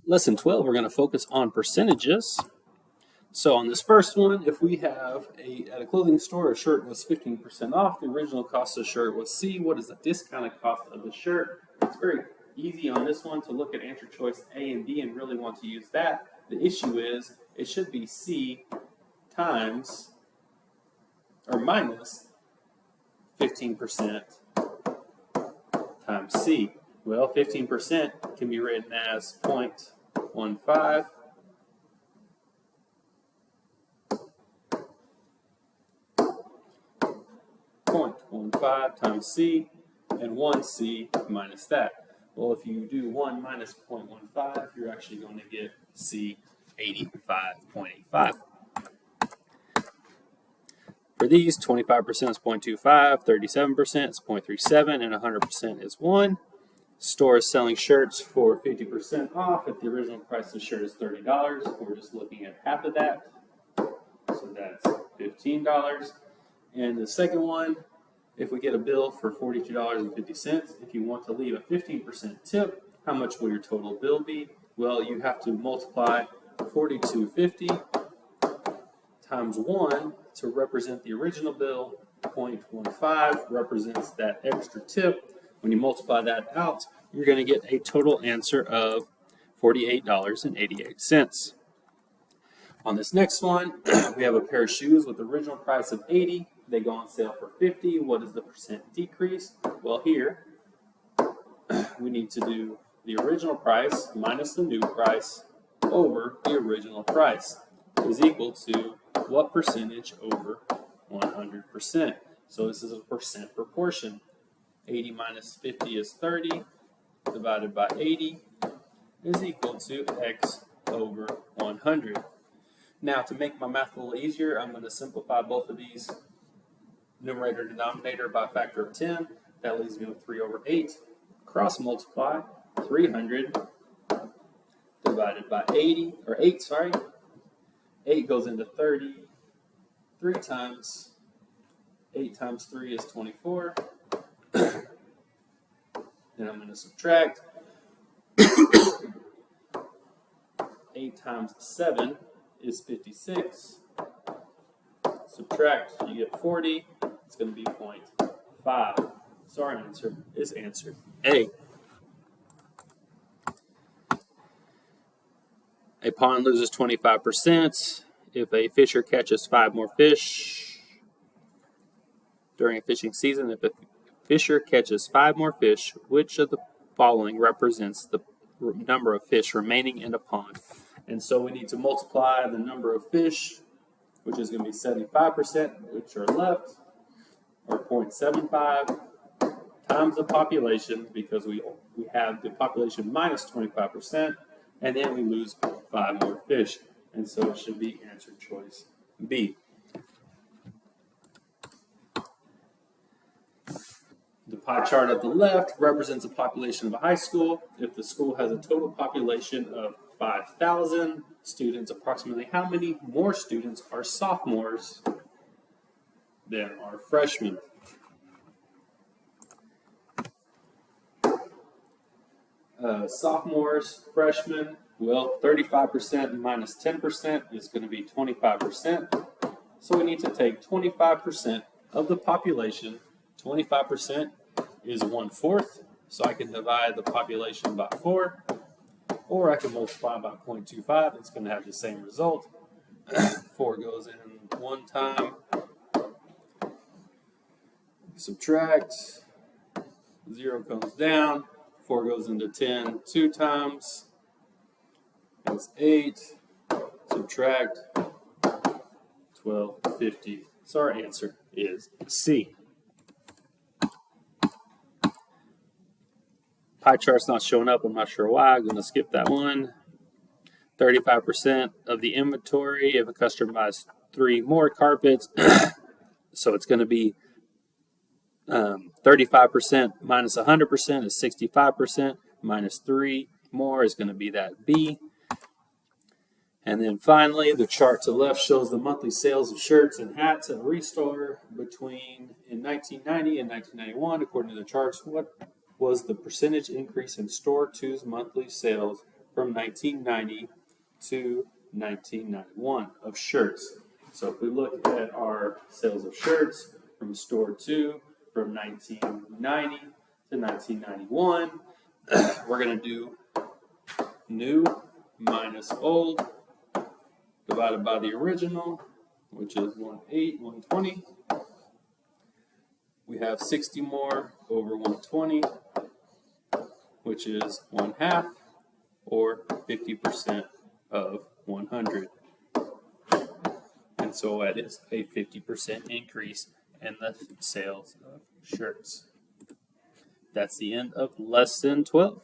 Lesson 12, we're going to focus on percentages. So on this first one, if we have at a clothing store, a shirt was 15% off, the original cost of the shirt was C. What is the discounted cost of the shirt? It's very easy on this one to look at answer choice A and B and really want to use that. The issue is it should be C times or minus 15% times C. Well, 15% can be written as 0.15 0.15 times C, and 1C minus that. Well, if you do 1 minus 0.15, you're actually going to get C 85.85. For these, 25% is 0.25, 37% is 0.37, and 100% is 1. Store is selling shirts for 50% off. If the original price of the shirt is $30, we're just looking at half of that. So that's $15. And the second one, if we get a bill for $42.50, if you want to leave a 15% tip, how much will your total bill be? Well, you have to multiply $42.50 times 1 to represent the original bill. 0.15 represents that extra tip. When you multiply that out, you're going to get a total answer of $48.88. On this next one, we have a pair of shoes with the original price of $80. They go on sale for $50. What is the percent decrease? Well, here we need to do the original price minus the new price over the original price is equal to what percentage over 100%. So this is a percent proportion. 80 minus 50 is 30, divided by 80 is equal to X over 100. Now, to make my math a little easier, I'm going to simplify both of these numerator and denominator by a factor of 10. That leaves me with 3 over 8. Cross multiply 300 divided by 8, 8 goes into 30 3 times. 8 times 3 is 24. Then I'm going to subtract. 8 times 7 is 56. Subtract, you get 40. It's going to be 0.5. So our answer is answer A. A pond loses 25% if a fisher catches 5 more fish during a fishing season. If a fisher catches 5 more fish, which of the following represents the number of fish remaining in a pond? And so we need to multiply the number of fish, which is going to be 75%, which are left, or 0.75, times the population, because we have the population minus 25%, and then we lose 5 more fish. And so it should be answer choice B. The pie chart at the left represents the population of a high school. If the school has a total population of 5,000 students, approximately how many more students are sophomores than are freshmen? Sophomores, freshmen, well, 35% minus 10% is going to be 25%. So we need to take 25% of the population. 25% is 1/4, so I can divide the population by 4, or I can multiply by 0.25. It's going to have the same result. 4 goes in 1 time. Subtract. 0 comes down. 4 goes into 10 2 times. That's 8. Subtract. 1250. So our answer is C. Pie chart's not showing up. I'm not sure why. I'm going to skip that one. 35% of the inventory if a customer buys 3 more carpets. So it's going to be 35% minus 100% is 65%. Minus 3 more is going to be that B. And then finally, the chart to the left shows the monthly sales of shirts and hats at a restore between in 1990 and 1991. According to the charts, what was the percentage increase in Store 2's monthly sales from 1990 to 1991 of shirts. So if we look at our sales of shirts from store 2 from 1990 to 1991, we're going to do new minus old divided by the original, which is 120. We have 60 more over 120, which is 1/2, or 50% of 100. And so that is a 50% increase in the sales of shirts. That's the end of lesson 12.